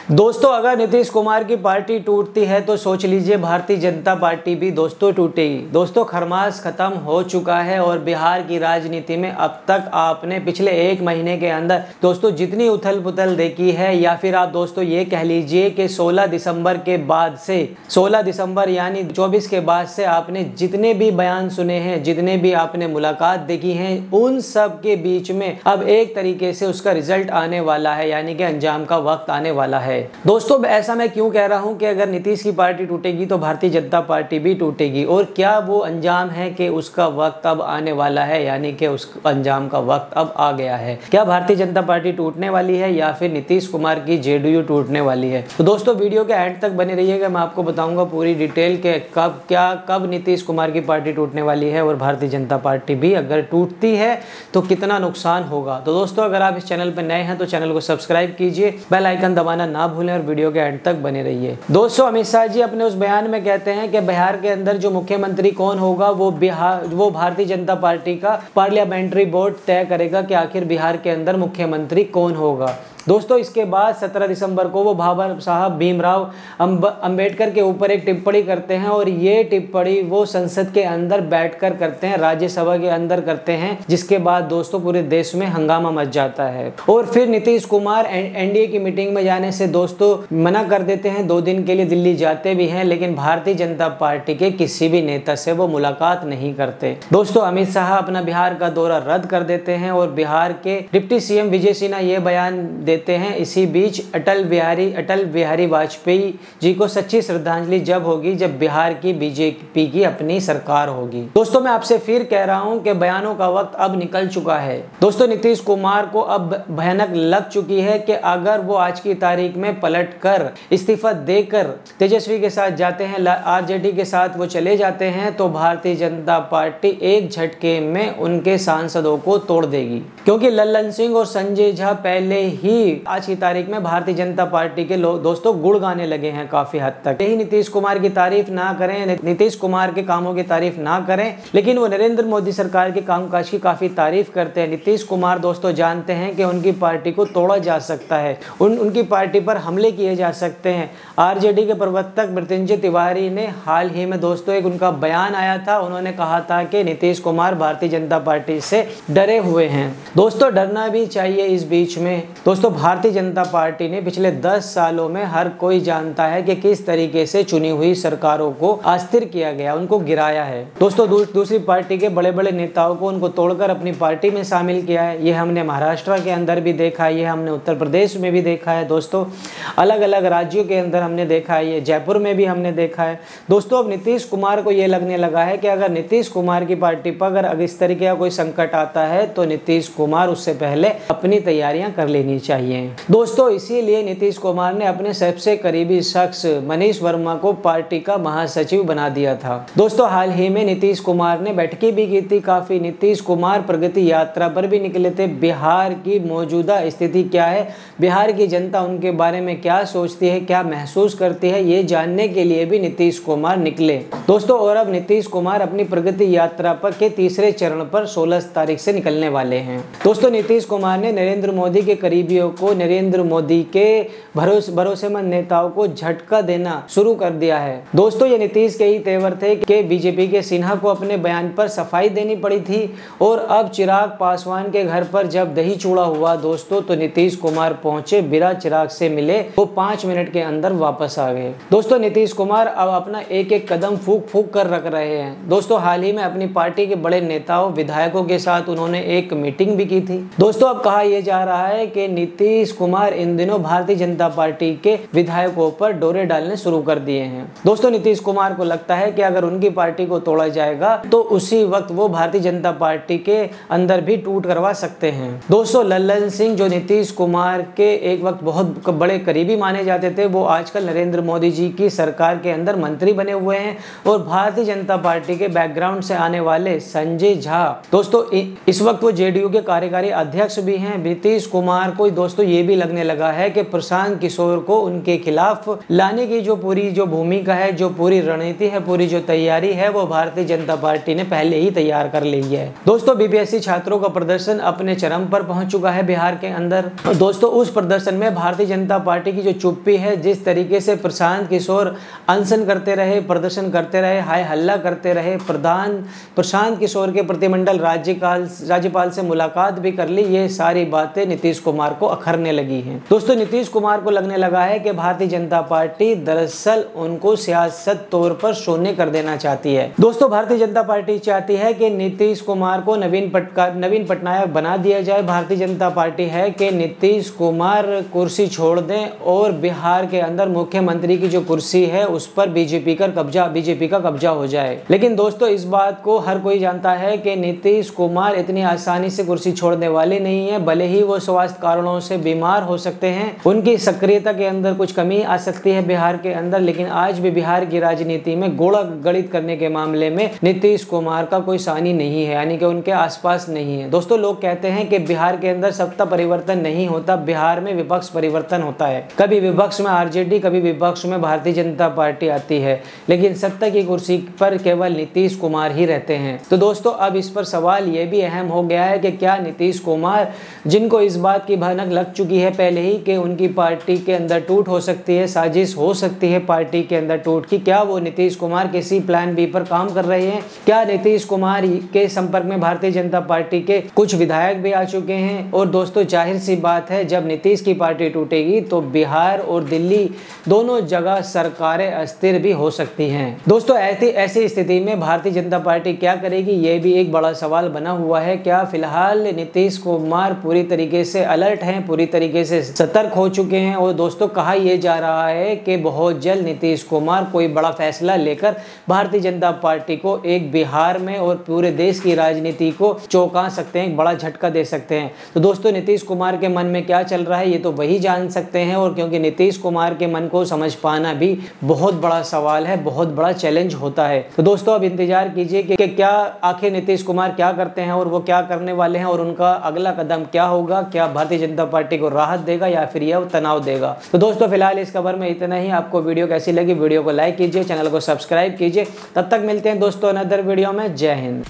दोस्तों अगर नीतीश कुमार की पार्टी टूटती है तो सोच लीजिए भारतीय जनता पार्टी भी दोस्तों टूटेगी। दोस्तों खरमास खत्म हो चुका है और बिहार की राजनीति में अब तक आपने पिछले एक महीने के अंदर दोस्तों जितनी उथल पुथल देखी है, या फिर आप दोस्तों ये कह लीजिए कि 16 दिसंबर के बाद से 16 दिसंबर यानी 24 के बाद से आपने जितने भी बयान सुने हैं, जितने भी आपने मुलाकात देखी हैं, उन सब के बीच में अब एक तरीके से उसका रिजल्ट आने वाला है, यानी कि अंजाम का वक्त आने वाला है। दोस्तों ऐसा मैं क्यों कह रहा हूं कि अगर नीतीश की पार्टी टूटेगी तो भारतीय जनता पार्टी भी टूटेगी, और क्या वो अंजाम है कि उसका वक्त अब आने वाला है, यानी कि उस अंजाम का वक्त अब आ गया है। क्या भारतीय जनता पार्टी टूटने वाली है या फिर नीतीश कुमार की जेडीयू टूटने वाली है? तो दोस्तों वीडियो के एंड तक बने रहिएगा, मैं आपको बताऊंगा पूरी डिटेल के कब नीतीश कुमार की पार्टी टूटने वाली है और भारतीय जनता पार्टी भी अगर टूटती है तो कितना नुकसान होगा। तो दोस्तों अगर आप इस चैनल पर नए हैं तो चैनल को सब्सक्राइब कीजिए, बेल आइकन दबाना ना भूलें और वीडियो के एंड तक बने रहिए। दोस्तों अमित शाह जी अपने उस बयान में कहते हैं कि बिहार के अंदर जो मुख्यमंत्री कौन होगा वो भारतीय जनता पार्टी का पार्लियामेंट्री बोर्ड तय करेगा कि आखिर बिहार के अंदर मुख्यमंत्री कौन होगा। दोस्तों इसके बाद 17 दिसंबर को वो बाबा साहब भीमराव अंबेडकर के ऊपर एक टिप्पणी करते हैं, और ये टिप्पणी वो संसद के अंदर बैठकर करते हैं, राज्यसभा के अंदर करते हैं, जिसके बाद दोस्तों पूरे देश में हंगामा मच जाता है। और फिर नीतीश कुमार एनडीए की मीटिंग में जाने से दोस्तों मना कर देते हैं, 2 दिन के लिए दिल्ली जाते भी हैं, लेकिन भारतीय जनता पार्टी के किसी भी नेता से वो मुलाकात नहीं करते। दोस्तों अमित शाह अपना बिहार का दौरा रद्द कर देते हैं और बिहार के डिप्टी सीएम विजय सिन्हा ये बयान देते हैं, इसी बीच अटल बिहारी वाजपेयी जी को सच्ची श्रद्धांजलि जब होगी जब बिहार की बीजेपी की अपनी सरकार होगी। दोस्तों मैं आपसे फिर कह रहा हूं कि बयानों का वक्त अब निकल चुका है। दोस्तों नीतीश कुमार को अब भयानक लग चुकी है कि अगर वो आज की तारीख में पलटकर इस्तीफा देकर तेजस्वी के साथ जाते हैं, आरजेडी के साथ वो चले जाते हैं, तो भारतीय जनता पार्टी एक झटके में उनके सांसदों को तोड़ देगी, क्योंकि लल्लन सिंह और संजय झा पहले ही आज की तारीख में भारतीय जनता पार्टी के लोग दोस्तों गुड़ गाने लगे हैं काफी हद तक। यही नीतीश कुमार की तारीफ ना करें, नीतीश कुमार के कामों की तारीफ ना करें, लेकिन वो नरेंद्र मोदी सरकार के कामकाज की काफी तारीफ करते हैं। नीतीश कुमार दोस्तों जानते हैं कि उनकी पार्टी को तोड़ा जा सकता है, उनकी पार्टी पर हमले किए जा सकते हैं। आरजेडी के प्रवक्ता मृत्युंजय तिवारी ने हाल ही में दोस्तों एक उनका बयान आया था, उन्होंने कहा था कि नीतीश कुमार भारतीय जनता पार्टी से डरे हुए हैं। दोस्तों डरना भी चाहिए इस बीच में। दोस्तों भारतीय जनता पार्टी ने पिछले 10 सालों में हर कोई जानता है कि किस तरीके से चुनी हुई सरकारों को अस्थिर किया गया, उनको गिराया है। दोस्तों दूसरी पार्टी के बड़े बड़े नेताओं को उनको तोड़कर अपनी पार्टी में शामिल किया है। ये हमने महाराष्ट्र के अंदर भी देखा है, ये हमने उत्तर प्रदेश में भी देखा है, दोस्तों अलग अलग राज्यों के अंदर हमने देखा है, ये जयपुर में भी हमने देखा है। दोस्तों अब नीतीश कुमार को ये लगने लगा है कि अगर नीतीश कुमार की पार्टी पर अगर इस तरीके का कोई संकट आता है तो नीतीश कुमार उससे पहले अपनी तैयारियां कर लेनी चाहिए। दोस्तों इसीलिए नीतीश कुमार ने अपने सबसे करीबी शख्स मनीष वर्मा को पार्टी का महासचिव बना दिया था। दोस्तों हाल ही में नीतीश कुमार ने बैठकें भी की थी काफी। नीतीश कुमार प्रगति यात्रा पर भी निकले थे। बिहार की मौजूदा स्थिति क्या है, बिहार की जनता उनके बारे में क्या सोचती है, क्या महसूस करती है, ये जानने के लिए भी नीतीश कुमार निकले दोस्तों। और अब नीतीश कुमार अपनी प्रगति यात्रा पर के तीसरे चरण पर 16 तारीख से निकलने वाले हैं। दोस्तों नीतीश कुमार ने नरेंद्र मोदी के करीबियों को, नरेंद्र मोदी के भरोसेमंद नेताओं को झटका देना शुरू कर दिया है। दोस्तों ये नीतीश के ही तेवर थे कि बीजेपी के सिन्हा को अपने बयान पर सफाई देनी पड़ी थी, और अब चिराग पासवान के घर पर जब दही चूड़ा हुआ दोस्तों तो नीतीश कुमार पहुंचे, बिना चिराग से मिले, वो 5 मिनट के अंदर वापस आ गए। दोस्तों नीतीश कुमार अब अपना एक एक कदम फूक फूक कर रख रहे हैं। दोस्तों हाल ही में अपनी पार्टी के बड़े नेताओं विधायकों के साथ उन्होंने एक मीटिंग भी की थी। दोस्तों अब कहा यह जा रहा है कि नीतीश कुमार इन दिनों भारतीय जनता पार्टी के विधायकों पर डोरे डालने शुरू कर दिए हैं। दोस्तों नीतीश कुमार को लगता है कि अगर उनकी पार्टी को तोड़ा जाएगा तो उसी वक्त वो भारतीय जनता पार्टी के अंदर भी टूट करवा सकते हैं। दोस्तों लल्लन सिंह जो नीतीश कुमार के एक वक्त बहुत बड़े करीबी माने जाते थे, वो आजकल नरेंद्र मोदी जी की सरकार के अंदर मंत्री बने हुए हैं। और भारतीय जनता पार्टी के बैकग्राउंड से आने वाले संजय झा दोस्तों इस वक्त वो जेडीयू के कार्यकारी अध्यक्ष भी हैं। नीतीश कुमार को दोस्तों ये भी लगने लगा है कि प्रशांत किशोर को उनके खिलाफ लाने की जो पूरी भूमिका है, जो पूरी रणनीति है, पूरी जो तैयारी है, वो भारतीय जनता पार्टी ने पहले ही तैयार कर ली है। दोस्तों बीपीएससी छात्रों का प्रदर्शन अपने चरम पर पहुंच चुका है बिहार के अंदर। दोस्तों उस प्रदर्शन में भारतीय जनता पार्टी की जो चुप्पी है, जिस तरीके से प्रशांत किशोर अनशन करते रहे, प्रदर्शन करते रहे, हाय हल्ला करते रहे, प्रशांत किशोर के प्रतिमंडल राज्यपाल से मुलाकात भी कर ली, ये सारी बातें नीतीश कुमार को अखरने लगी हैं। दोस्तों नीतीश कुमार को लगने लगा है कि भारतीय जनता पार्टी दरअसल उनको सियासत तौर पर शून्य कर देना चाहती है। दोस्तों भारतीय जनता पार्टी चाहती है कि नीतीश कुमार को नवीन पटनायक बना दिया जाए। भारतीय जनता पार्टी है कि नीतीश कुमार कुर्सी छोड़ दें और बिहार के अंदर मुख्यमंत्री की जो कुर्सी है उस पर बीजेपी का कब्जा हो जाए। लेकिन दोस्तों इस बात को हर कोई जानता है कि नीतीश कुमार इतनी आसानी से कुर्सी छोड़ने वाले नहीं है। भले ही वो स्वास्थ्य कारणों से बीमार हो सकते हैं, उनकी सक्रियता के अंदर कुछ कमी आ सकती है बिहार के अंदर, लेकिन आज भी बिहार की राजनीति में गोला गणित करने के मामले में नीतीश कुमार का कोई सानी नहीं है, यानी कि उनके आसपास नहीं है। दोस्तों लोग कहते हैं कि बिहार के अंदर सत्ता परिवर्तन नहीं होता, बिहार में विपक्ष परिवर्तन होता है। कभी विपक्ष में आरजेडी, कभी विपक्ष में भारतीय जनता पार्टी आती है, लेकिन सत्ता की कुर्सी पर केवल नीतीश कुमार ही रहते हैं। तो दोस्तों अब इस पर सवाल ये भी अहम हो गया है कि क्या नीतीश कुमार, जिनको इस बात की भनक लग चुकी है पहले ही कि उनकी पार्टी के अंदर टूट हो सकती है, साजिश हो सकती है पार्टी के अंदर टूट की, क्या वो नीतीश कुमार किसी प्लान बी पर काम कर रहे हैं? क्या नीतीश कुमार के संपर्क में भारतीय जनता पार्टी के कुछ विधायक भी आ चुके हैं? और दोस्तों जाहिर सी बात है, जब नीतीश की पार्टी टूटेगी तो बिहार और दिल्ली दोनों जगह सरकारें अस्थिर भी हो सकती हैं। दोस्तों ऐसी स्थिति में भारतीय जनता पार्टी क्या करेगी, ये भी एक बड़ा सवाल बना हुआ है। क्या फिलहाल नीतीश कुमार पूरी तरीके से अलर्ट हैं, पूरी तरीके से सतर्क हो चुके हैं? और दोस्तों कहा यह जा रहा है कि बहुत जल्द नीतीश कुमार कोई बड़ा फैसला लेकर भारतीय जनता पार्टी को एक बिहार में और पूरे देश की राजनीति को चौंका सकते हैं, एक बड़ा झटका दे सकते हैं। तो दोस्तों नीतीश कुमार के मन में क्या चल रहा है ये तो वही जान सकते हैं, और क्योंकि नीतीश कुमार के मन को समझ पाना भी बहुत बड़ा सवाल है, बहुत बड़ा चैलेंज होता है। तो दोस्तों अब इंतजार कीजिए कि क्या आखिर नीतीश कुमार क्या करते हैं और वो क्या करने वाले हैं, और उनका अगला कदम क्या होगा। क्या भारतीय जनता पार्टी को राहत देगा या फिर यह तनाव देगा? तो दोस्तों फिलहाल इस खबर में इतना ही। आपको वीडियो कैसी लगी, वीडियो को लाइक कीजिए, चैनल को सब्सक्राइब कीजिए। तब तक मिलते हैं दोस्तों अनदर वीडियो में। जय हिंद।